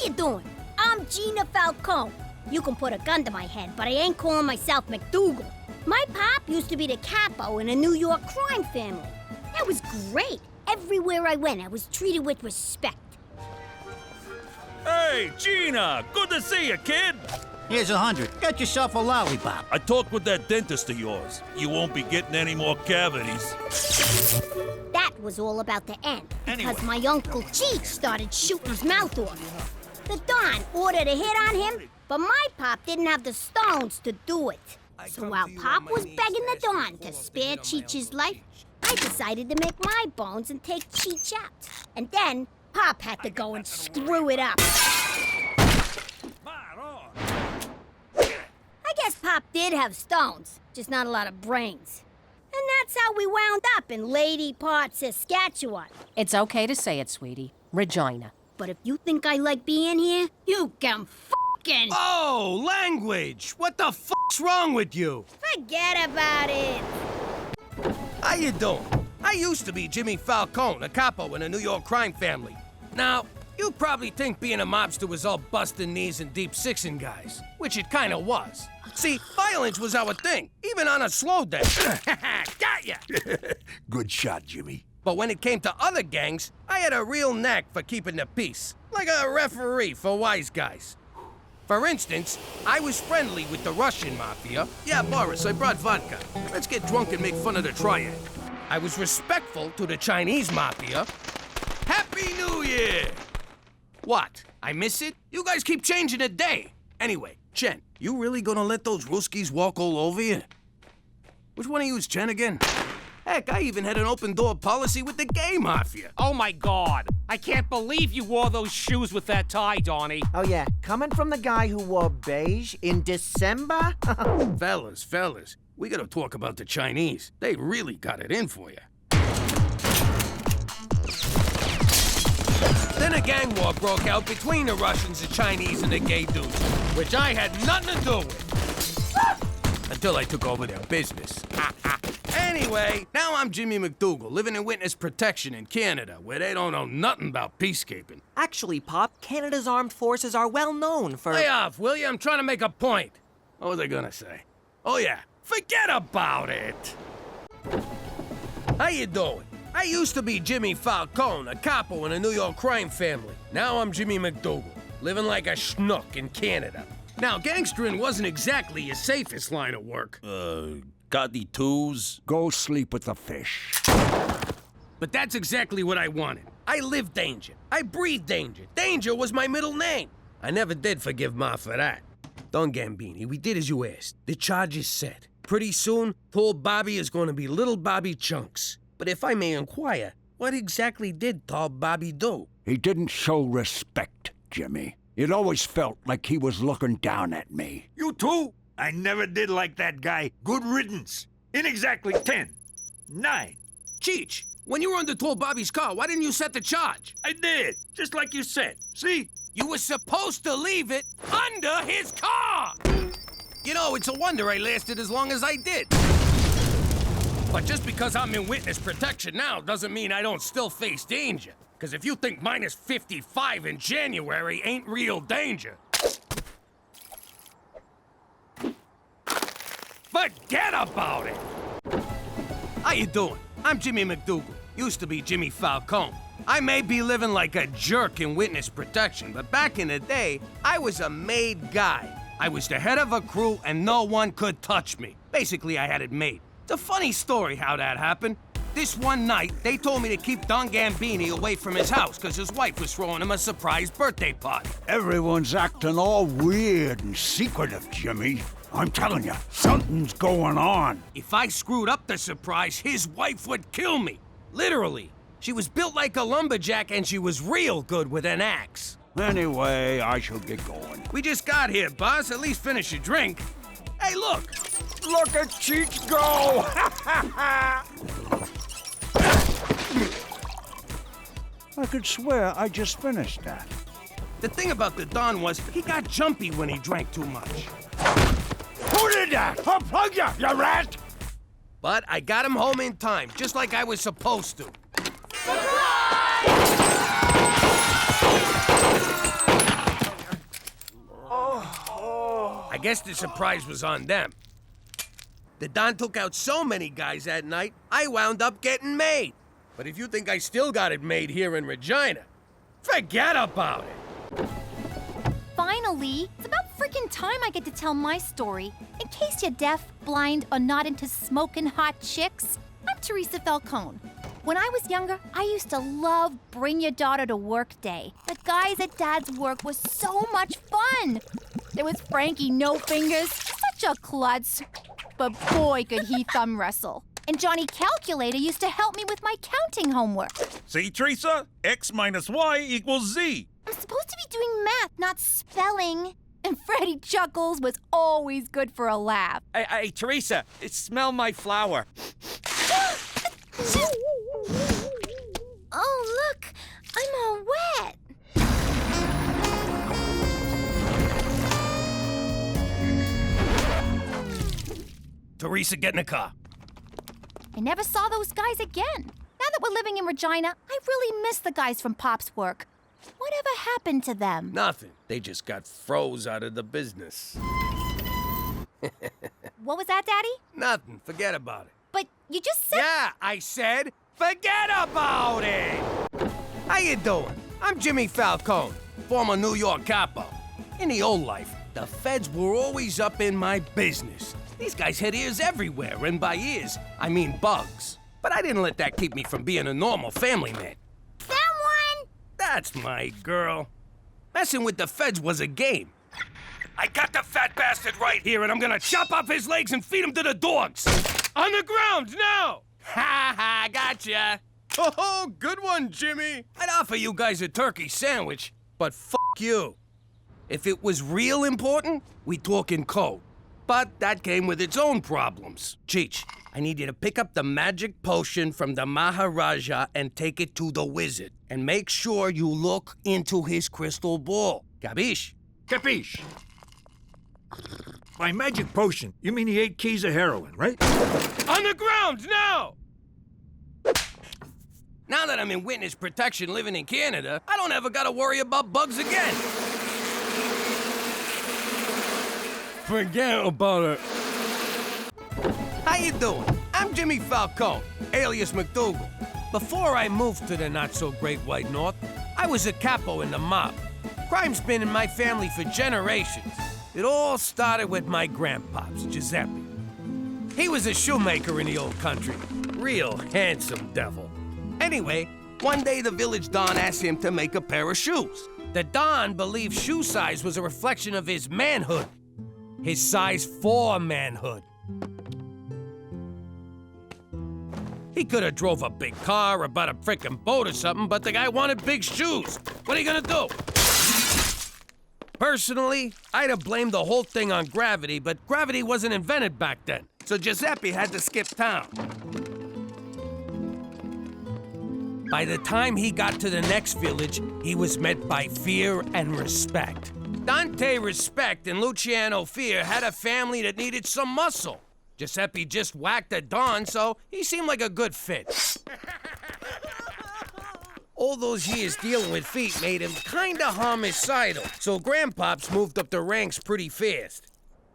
you doing? I'm Gina Falcone. You can put a gun to my head, but I ain't calling myself MacDougal. My pop used to be the capo in a New York crime family. That was great. Everywhere I went, I was treated with respect. Hey, Gina! Good to see you, kid! Here's 100. Get yourself a lollipop. I talked with that dentist of yours. You won't be getting any more cavities. That was all about to end, because my Uncle Cheech started shooting his mouth off. The Don ordered a hit on him, but my pop didn't have the stones to do it. So while Pop was begging the Don to spare Cheech's life, I decided to make my bones and take Cheech out. And then Pop had to go and screw it up. I guess Pop did have stones, just not a lot of brains. And that's how we wound up in Lady Part, Saskatchewan. It's okay to say it, sweetie. Regina. But if you think I like being here, you can f***ing... Oh, language! What the f***'s wrong with you? Forget about it. How you doing? I used to be Jimmy Falcone, a capo in a New York crime family. Now, you probably think being a mobster was all busting knees and deep sixing guys, which it kinda was. See, violence was our thing, even on a slow day. Got ya! Good shot, Jimmy. But when it came to other gangs, I had a real knack for keeping the peace, like a referee for wise guys. For instance, I was friendly with the Russian mafia. Yeah, Boris, I brought vodka. Let's get drunk and make fun of the triad. I was respectful to the Chinese mafia. Happy New Year! What? I miss it? You guys keep changing the day. Anyway, Chen, you really gonna let those Ruskies walk all over you? Which one of you is Chen again? Heck, I even had an open-door policy with the gay mafia. Oh, my God. I can't believe you wore those shoes with that tie, Donnie. Oh, yeah. Coming from the guy who wore beige in December? Fellas, we gotta talk about the Chinese. They really got it in for you. Then a gang war broke out between the Russians, the Chinese, and the gay dudes, which I had nothing to do with. Until I took over their business. Anyway, now I'm Jimmy MacDougal, living in witness protection in Canada, where they don't know nothing about peacekeeping. Actually, Pop, Canada's armed forces are well known for... Lay off, will you? I'm trying to make a point. What was I gonna say? Oh yeah, forget about it! How you doing? I used to be Jimmy Falcone, a capo in a New York crime family. Now I'm Jimmy MacDougal, living like a schnook in Canada. Now, gangstering wasn't exactly your safest line of work. Got the twos? Go sleep with the fish. But that's exactly what I wanted. I lived danger. I breathed danger. Danger was my middle name. I never did forgive Ma for that. Don Gambini, we did as you asked. The charge is set. Pretty soon, tall Bobby is going to be little Bobby Chunks. But if I may inquire, what exactly did tall Bobby do? He didn't show respect, Jimmy. It always felt like he was looking down at me. You too? I never did like that guy. Good riddance. In exactly 10, 9. Cheech, when you were under tall Bobby's car, why didn't you set the charge? I did, just like you said. See? You were supposed to leave it under his car! You know, it's a wonder I lasted as long as I did. But just because I'm in witness protection now doesn't mean I don't still face danger. Because if you think minus 55 in January ain't real danger, forget about it! How you doing? I'm Jimmy MacDougal. Used to be Jimmy Falcone. I may be living like a jerk in witness protection, but back in the day, I was a made guy. I was the head of a crew and no one could touch me. Basically, I had it made. It's a funny story how that happened. This one night, they told me to keep Don Gambini away from his house because his wife was throwing him a surprise birthday party. Everyone's acting all weird and secretive, Jimmy. I'm telling you, something's going on. If I screwed up the surprise, his wife would kill me. Literally. She was built like a lumberjack and she was real good with an axe. Anyway, I shall get going. We just got here, boss. At least finish your drink. Hey, look! Look at Cheech go! I could swear I just finished that. The thing about the Don was, he got jumpy when he drank too much. Who did that? Unplug ya, you rat! But I got him home in time, just like I was supposed to. guess the surprise was on them. The Don took out so many guys that night, I wound up getting made. But if you think I still got it made here in Regina, forget about it. Finally, it's about freaking time I get to tell my story. In case you're deaf, blind, or not into smoking hot chicks, I'm Teresa Falcone. When I was younger, I used to love Bring Your Daughter to Work Day. The guys at Dad's work was so much fun. There was Frankie No Fingers, such a klutz. But boy, could he thumb wrestle. And Johnny Calculator used to help me with my counting homework. See, Teresa? X minus Y equals Z. I'm supposed to be doing math, not spelling. And Freddie Chuckles was always good for a laugh. Hey, Teresa, smell my flower. Oh, look, I'm all wet. Teresa, get in the car. I never saw those guys again. Now that we're living in Regina, I really miss the guys from Pop's work. Whatever happened to them? Nothing. They just got froze out of the business. What was that, Daddy? Nothing. Forget about it. But you just said... Yeah, I said forget about it! How you doing? I'm Jimmy Falcone, former New York capo. In the old life, the feds were always up in my business. These guys had ears everywhere, and by ears, I mean bugs. But I didn't let that keep me from being a normal family man. Someone! That's my girl. Messing with the feds was a game. I got the fat bastard right here, and I'm gonna chop off his legs and feed him to the dogs. On the ground, now! Ha ha, gotcha. Oh, good one, Jimmy. I'd offer you guys a turkey sandwich, but f*** you. If it was real important, we'd talk in code. But that came with its own problems. Cheech, I need you to pick up the magic potion from the Maharaja and take it to the wizard. And make sure you look into his crystal ball. Capiche? Capiche? By magic potion, you mean the 8 keys of heroin, right? On the ground, now! Now that I'm in witness protection living in Canada, I don't ever gotta worry about bugs again. Forget about it. How you doing? I'm Jimmy Falcone, alias MacDougal. Before I moved to the not-so-great White North, I was a capo in the mob. Crime's been in my family for generations. It all started with my grandpops, Giuseppe. He was a shoemaker in the old country. Real handsome devil. Anyway, one day the village Don asked him to make a pair of shoes. The Don believed shoe size was a reflection of his manhood. His size 4 manhood. He could have drove a big car or bought a frickin' boat or something, but the guy wanted big shoes. What are you gonna do? Personally, I'd have blamed the whole thing on gravity, but gravity wasn't invented back then, so Giuseppe had to skip town. By the time he got to the next village, he was met by fear and respect. Dante Respect and Luciano Fear had a family that needed some muscle. Giuseppe just whacked a Don, so he seemed like a good fit. All those years dealing with feet made him kinda homicidal, so Grandpops moved up the ranks pretty fast.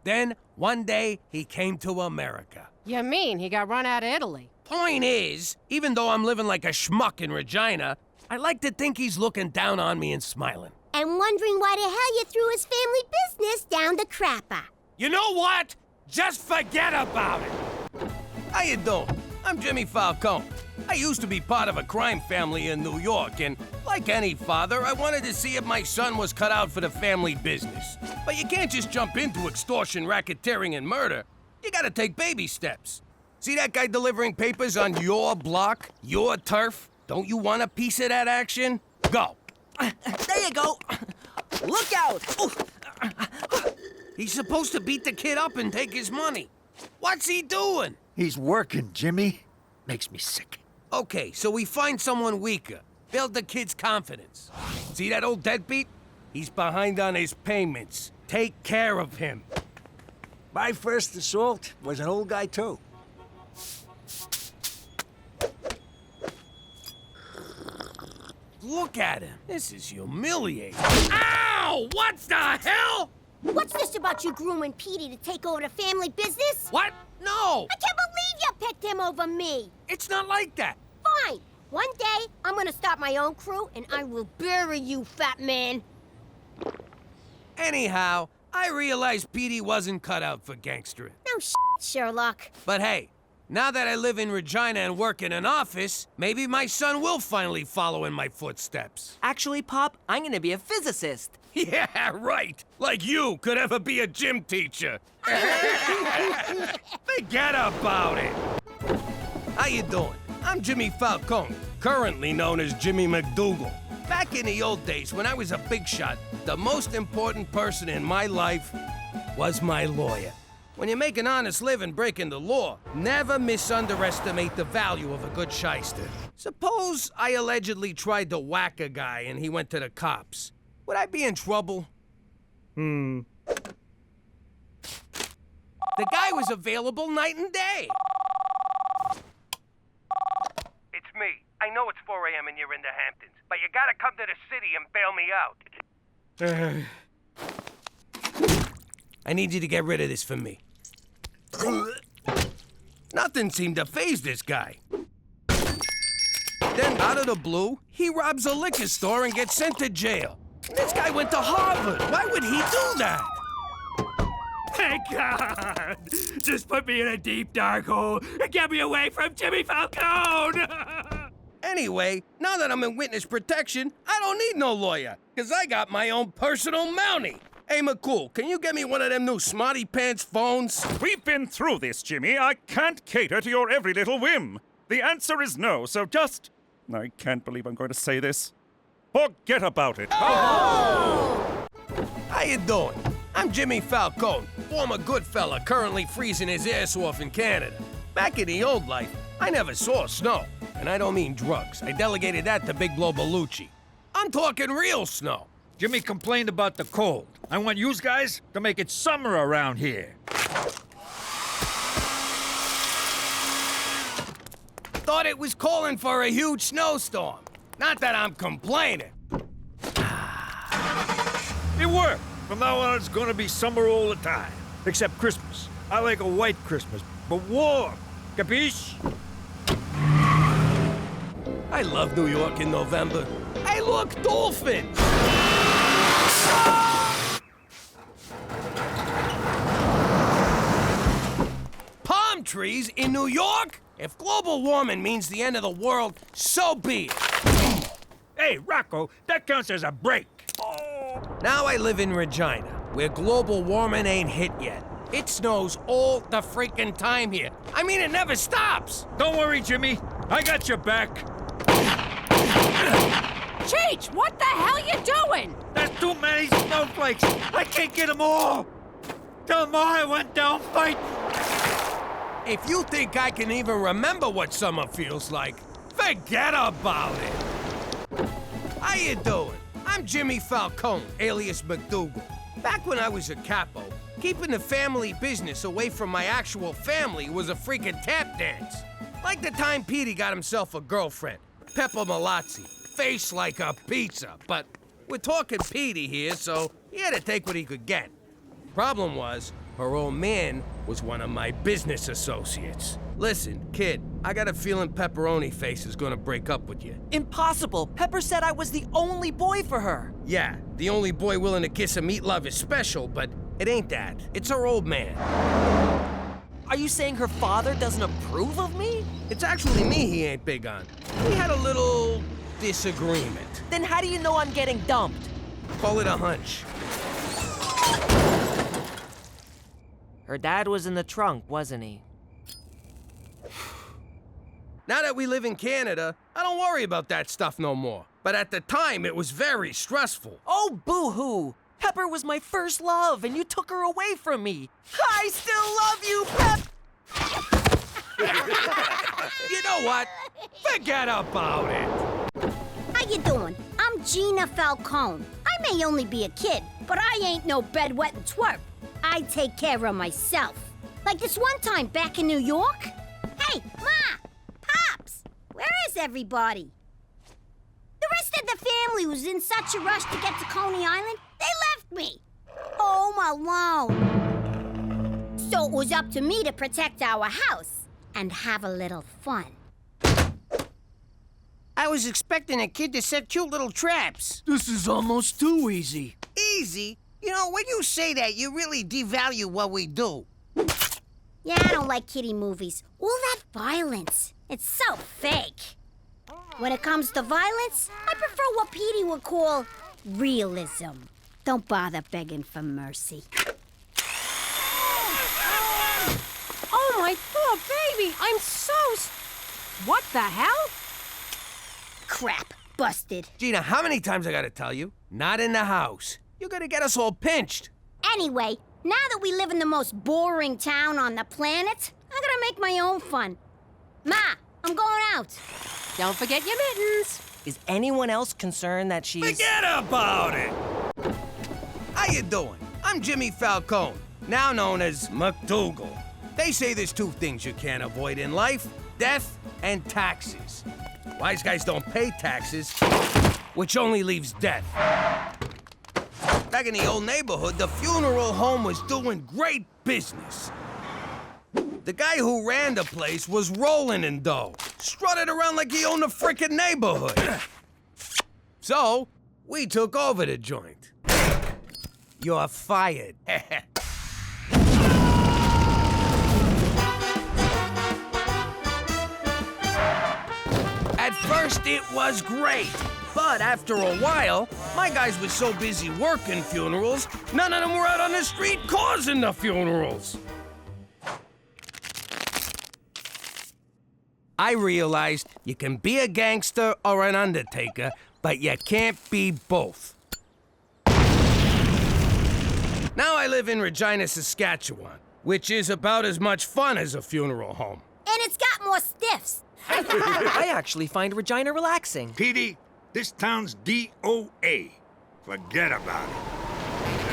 Then, one day, he came to America. You mean he got run out of Italy? Point is, even though I'm living like a schmuck in Regina, I like to think he's looking down on me and smiling. And wondering why the hell you threw his family business down the crapper. You know what? Just forget about it. How you doing? I'm Jimmy Falcone. I used to be part of a crime family in New York, and like any father, I wanted to see if my son was cut out for the family business. But you can't just jump into extortion, racketeering, and murder. You gotta take baby steps. See that guy delivering papers on your block, your turf? Don't you want a piece of that action? Go. There you go. Look out. He's supposed to beat the kid up and take his money. What's he doing? He's working, Jimmy. Makes me sick. Okay, so we find someone weaker. Build the kid's confidence. See that old deadbeat? He's behind on his payments. Take care of him. My first assault was an old guy, too. Look at him. This is humiliating. Ow! What the hell? What's this about you grooming Petey to take over the family business? What? No! I can't believe you picked him over me! It's not like that. Fine. One day, I'm gonna start my own crew, and I will bury you, fat man. Anyhow, I realized Petey wasn't cut out for gangstering. No Sherlock. But hey, now that I live in Regina and work in an office, maybe my son will finally follow in my footsteps. Actually, Pop, I'm gonna be a physicist. Yeah, right. Like you could ever be a gym teacher. Forget about it. How you doing? I'm Jimmy Falcone, currently known as Jimmy MacDougal. Back in the old days, when I was a big shot, the most important person in my life was my lawyer. When you make an honest living breaking the law, never misunderestimate the value of a good shyster. Suppose I allegedly tried to whack a guy and he went to the cops. Would I be in trouble? The guy was available night and day. It's me. I know it's 4 a.m. and you're in the Hamptons, but you gotta come to the city and bail me out. I need you to get rid of this for me. Nothing seemed to faze this guy. Then, out of the blue, he robs a liquor store and gets sent to jail. This guy went to Harvard. Why would he do that? Thank God! Just put me in a deep, dark hole and get me away from Jimmy Falcone! Anyway, now that I'm in witness protection, I don't need no lawyer, because I got my own personal Mountie. Hey, McCool, can you get me one of them new Smarty Pants phones? We've been through this, Jimmy. I can't cater to your every little whim. The answer is no, so just... I can't believe I'm going to say this. Forget about it. Oh! How you doing? I'm Jimmy Falcone, former good fella currently freezing his ass off in Canada. Back in the old life, I never saw snow. And I don't mean drugs. I delegated that to Big Blow Bellucci. I'm talking real snow. Jimmy complained about the cold. I want you guys to make it summer around here. Thought it was calling for a huge snowstorm. Not that I'm complaining. It worked. From now on, it's gonna be summer all the time. Except Christmas. I like a white Christmas, but warm. Capiche? I love New York in November. Hey, look, dolphins! Palm trees in New York? If global warming means the end of the world, so be it. Hey, Rocco, that counts as a break. Now I live in Regina, where global warming ain't hit yet. It snows all the freaking time here. I mean, it never stops. Don't worry, Jimmy. I got your back. Cheech, what the hell you doing? There's too many snowflakes. I can't get them all. Tell them all I went down fighting. If you think I can even remember what summer feels like, forget about it. How you doing? I'm Jimmy Falcone, alias MacDougal. Back when I was a capo, keeping the family business away from my actual family was a freaking tap dance. Like the time Petey got himself a girlfriend, Pepper Malazzi, face like a pizza. But we're talking Petey here, so he had to take what he could get. Problem was, her old man was one of my business associates. Listen, kid, I got a feeling Pepperoni Face is gonna break up with you. Impossible! Pepper said I was the only boy for her. Yeah, the only boy willing to kiss a meat love is special, but it ain't that. It's her old man. Are you saying her father doesn't approve of me? It's actually me he ain't big on. We had a little disagreement. Then how do you know I'm getting dumped? Call it a hunch. Her dad was in the trunk, wasn't he? Now that we live in Canada, I don't worry about that stuff no more. But at the time, it was very stressful. Oh, boo-hoo! Pepper was my first love, and you took her away from me. I still love you, Pep! You know what? Forget about it. How you doing? I'm Gina Falcone. I may only be a kid, but I ain't no bedwetting twerp. I take care of myself. Like this one time back in New York. Hey, Ma! Pops! Where is everybody? The rest of the family was in such a rush to get to Coney Island, they left me. Oh alone. So it was up to me to protect our house and have a little fun. I was expecting a kid to set cute little traps. This is almost too easy. Easy? You know, when you say that, you really devalue what we do. Yeah, I don't like kiddie movies. All that violence. It's so fake. When it comes to violence, I prefer what Petey would call realism. Don't bother begging for mercy. Oh, my poor baby. I'm so... What the hell? Crap. Busted. Gina, how many times I gotta tell you? Not in the house. You're gonna get us all pinched. Anyway, now that we live in the most boring town on the planet, I gotta make my own fun. Ma, I'm going out. Don't forget your mittens. Is anyone else concerned that she's... Forget about it! How you doing? I'm Jimmy Falcone, now known as MacDougal. They say there's two things you can't avoid in life, death and taxes. Wise guys don't pay taxes, which only leaves death. Back in the old neighborhood, the funeral home was doing great business. The guy who ran the place was rolling in dough, strutted around like he owned the frickin' neighborhood. So, we took over the joint. You're fired. At first, it was great. But after a while, my guys were so busy working funerals, none of them were out on the street causing the funerals. I realized you can be a gangster or an undertaker, but you can't be both. Now I live in Regina, Saskatchewan, which is about as much fun as a funeral home. And it's got more stiffs. I actually find Regina relaxing. Petey, this town's DOA. Forget about it.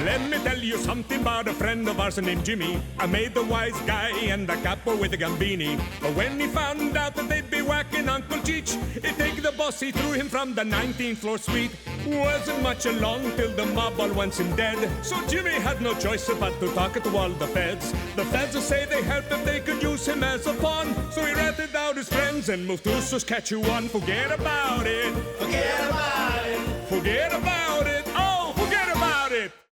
Let me tell you something about a friend of ours named Jimmy. I made the wise guy and the capo with the Gambini. But when he found out that they'd be whacking Uncle Cheech, he'd take the boss, he threw him from the 19th floor suite. Wasn't much along till the mob all wants him dead. So Jimmy had no choice but to talk to all the feds. The feds will say they helped if they could use him as a pawn. So he ratted out his friends and moved to Saskatchewan. Forget about it. Forget about it. Forget about it. Oh, forget about it.